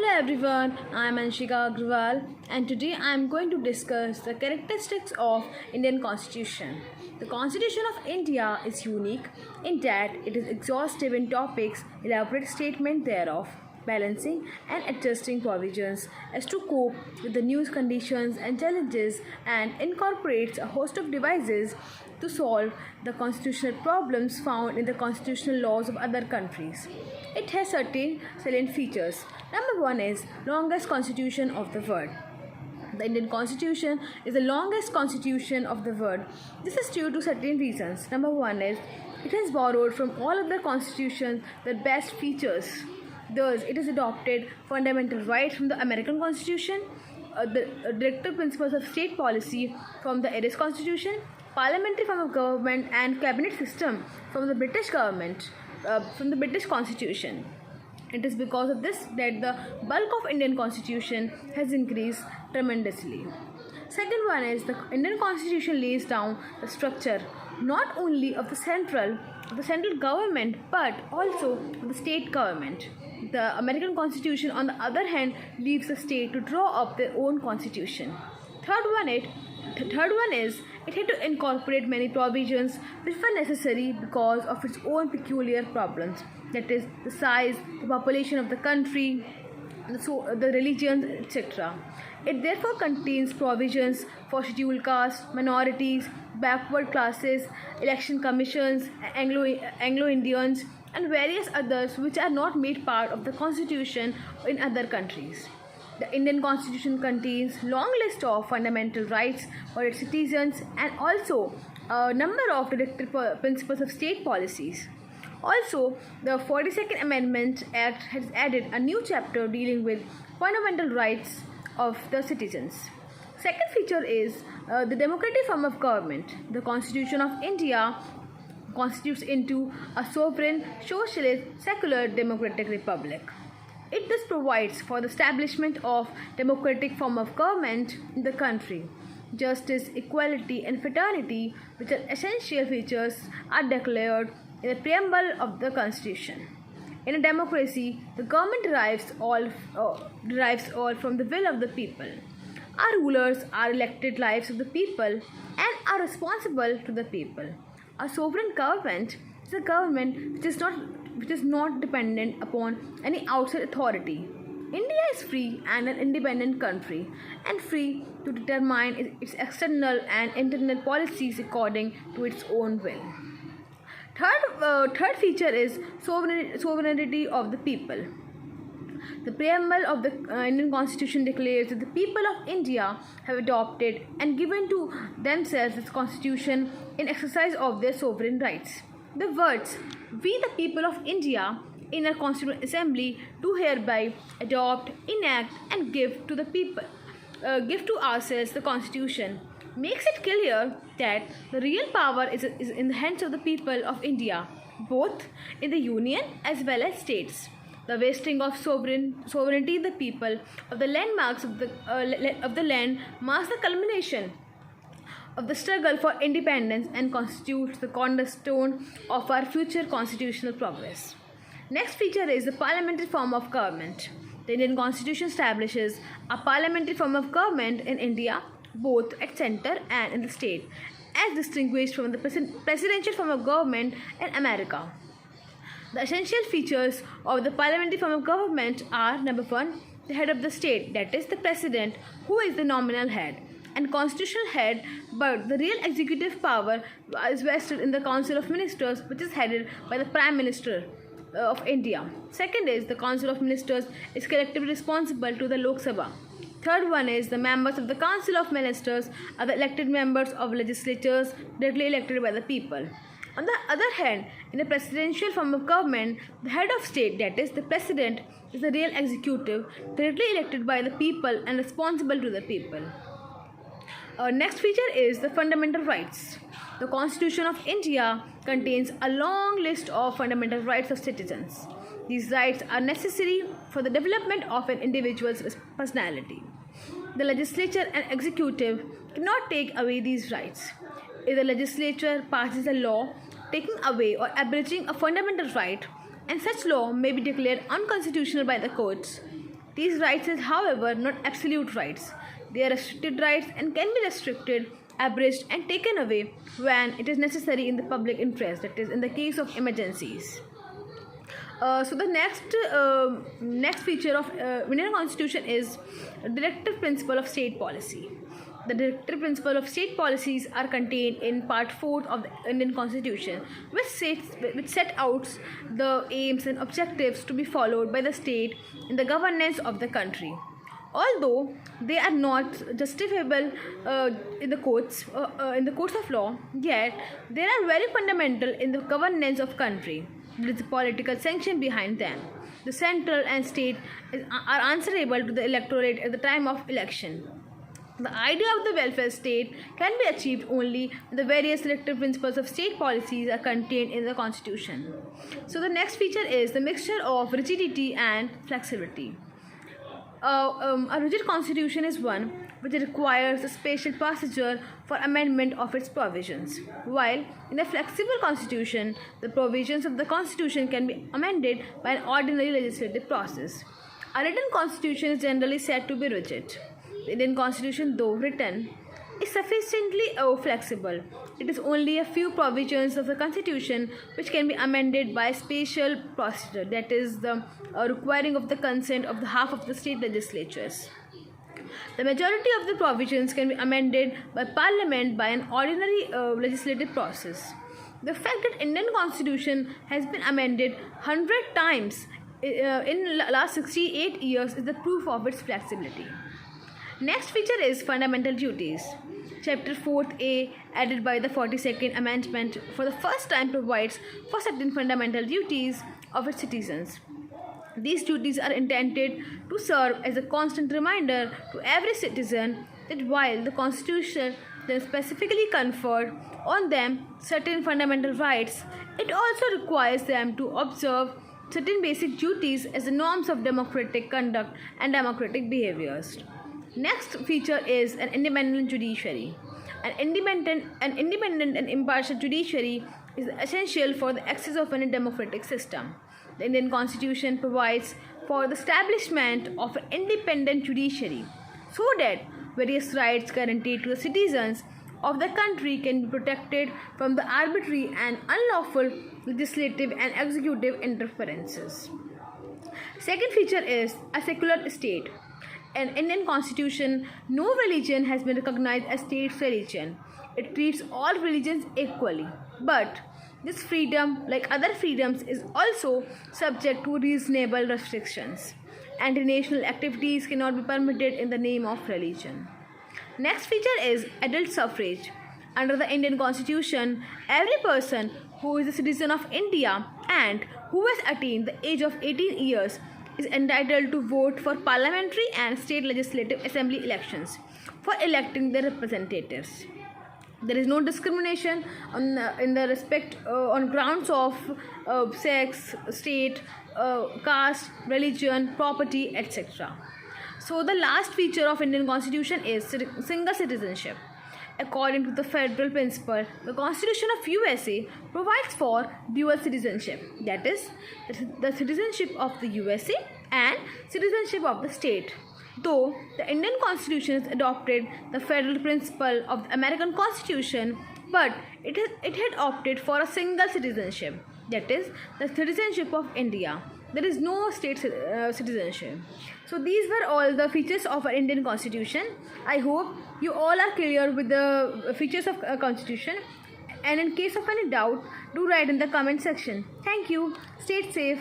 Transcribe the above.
Hello everyone, I am Anshika Agrawal and today I am going to discuss the characteristics of Indian Constitution. The Constitution of India is unique in that it is exhaustive in topics, elaborate statement thereof, balancing and adjusting provisions as to cope with the new conditions and challenges and incorporates a host of devices to solve the constitutional problems found in the constitutional laws of other countries. It has certain salient features. Number one is longest constitution of the world. The Indian Constitution is the longest constitution of the world. This is due to certain reasons. Number one is it has borrowed from all other constitutions the best features. Thus, it has adopted fundamental rights from the American Constitution, the directive principles of state policy from the Irish Constitution, parliamentary form of government and cabinet system from the British government, from the British Constitution. It is because of this that the bulk of Indian Constitution has increased tremendously. Second one is the Indian Constitution lays down the structure not only of the central government but also of the state government. The American Constitution, on the other hand, leaves the state to draw up their own constitution. Third one is it had to incorporate many provisions which were necessary because of its own peculiar problems, that is, the size, the population of the country, the religions, etc. It therefore contains provisions for scheduled castes, minorities, backward classes, election commissions, Anglo-Indians, and various others which are not made part of the constitution in other countries. The Indian Constitution contains long list of fundamental rights for its citizens and also a number of directive principles of state policies. Also, the 42nd Amendment Act has added a new chapter dealing with fundamental rights of the citizens. Second feature is the democratic form of government. The Constitution of India constitutes into a sovereign, socialist, secular, democratic republic. It thus provides for the establishment of democratic form of government in the country. Justice, equality, and fraternity, which are essential features, are declared in the preamble of the Constitution. In a democracy, the government derives all from the will of the people. Our rulers are elected lives of the people and are responsible to the people. A sovereign government is a government which is not dependent upon any outside authority. India is free and an independent country and free to determine its external and internal policies according to its own will. Third feature is sovereignty of the people. The preamble of the Indian Constitution declares that the people of India have adopted and given to themselves this constitution in exercise of their sovereign rights. The words, "We the people of India in our Constituent Assembly do hereby adopt, enact and give to ourselves the Constitution," makes it clear that the real power is in the hands of the people of India, both in the Union as well as states. The vesting of sovereignty in the people of the landmarks of the land marks the culmination of the struggle for independence and constitutes the cornerstone of our future constitutional progress. Next feature is the parliamentary form of government. The Indian Constitution establishes a parliamentary form of government in India, both at center and in the state, as distinguished from the presidential form of government in America. The essential features of the parliamentary form of government are: number one, the head of the state, that is the president, who is the nominal head and constitutional head, but the real executive power is vested in the Council of Ministers, which is headed by the Prime Minister of India. Second is the Council of Ministers is collectively responsible to the Lok Sabha. Third one is the members of the Council of Ministers are the elected members of legislatures directly elected by the people. On the other hand, in a presidential form of government, the head of state, that is the president, is the real executive, directly elected by the people and responsible to the people. Next feature is the fundamental rights. The Constitution of India contains a long list of fundamental rights of citizens. These rights are necessary for the development of an individual's personality. The legislature and executive cannot take away these rights. If the legislature passes a law taking away or abridging a fundamental right, and such law may be declared unconstitutional by the courts, These rights is, however, not absolute rights. They are restricted rights and can be restricted, abridged, and taken away when it is necessary in the public interest, that is, in the case of emergencies. So the next feature of Indian Constitution is directive principle of state policy. The directive principle of state policies are contained in Part 4 of the Indian Constitution, which set out the aims and objectives to be followed by the state in the governance of the country. Although they are not justifiable in the courts of law, yet they are very fundamental in the governance of country. There is a political sanction behind them. The central and state are answerable to the electorate at the time of election. The idea of the welfare state can be achieved only when the various directive principles of state policies are contained in the Constitution. So the next feature is the mixture of rigidity and flexibility. A rigid constitution is one which requires a special procedure for amendment of its provisions, while in a flexible constitution, the provisions of the constitution can be amended by an ordinary legislative process. A written constitution is generally said to be rigid. The Indian Constitution, though written, is sufficiently flexible. It is only a few provisions of the Constitution which can be amended by special procedure, that is, the requiring of the consent of the half of the state legislatures. The majority of the provisions can be amended by Parliament by an ordinary legislative process. The fact that Indian Constitution has been amended 100 times in last 68 years is the proof of its flexibility. Next feature is fundamental duties. Chapter 4A, added by the 42nd Amendment, for the first time provides for certain fundamental duties of its citizens. These duties are intended to serve as a constant reminder to every citizen that while the Constitution then specifically conferred on them certain fundamental rights, it also requires them to observe certain basic duties as the norms of democratic conduct and democratic behaviors. Next feature is an independent judiciary. An independent and impartial judiciary is essential for the access of any democratic system. The Indian Constitution provides for the establishment of an independent judiciary so that various rights guaranteed to the citizens of the country can be protected from the arbitrary and unlawful legislative and executive interferences. Second feature is a secular state. In Indian Constitution, no religion has been recognized as state religion. It treats all religions equally. But this freedom, like other freedoms, is also subject to reasonable restrictions. Anti-national activities cannot be permitted in the name of religion. Next feature is adult suffrage. Under the Indian Constitution, every person who is a citizen of India and who has attained the age of 18 years is entitled to vote for parliamentary and state legislative assembly elections for electing their representatives. There is no discrimination in the respect on grounds of sex, state, caste, religion, property, etc. So the last feature of Indian Constitution is single citizenship. According to the federal principle, the Constitution of USA provides for dual citizenship, that is, the citizenship of the USA and citizenship of the state. Though the Indian Constitution has adopted the federal principle of the American Constitution, but it had opted for a single citizenship, that is, the citizenship of India. There is no state citizenship. So these were all the features of our Indian Constitution. I hope you all are clear with the features of Constitution. And in case of any doubt, do write in the comment section. Thank you. Stay safe.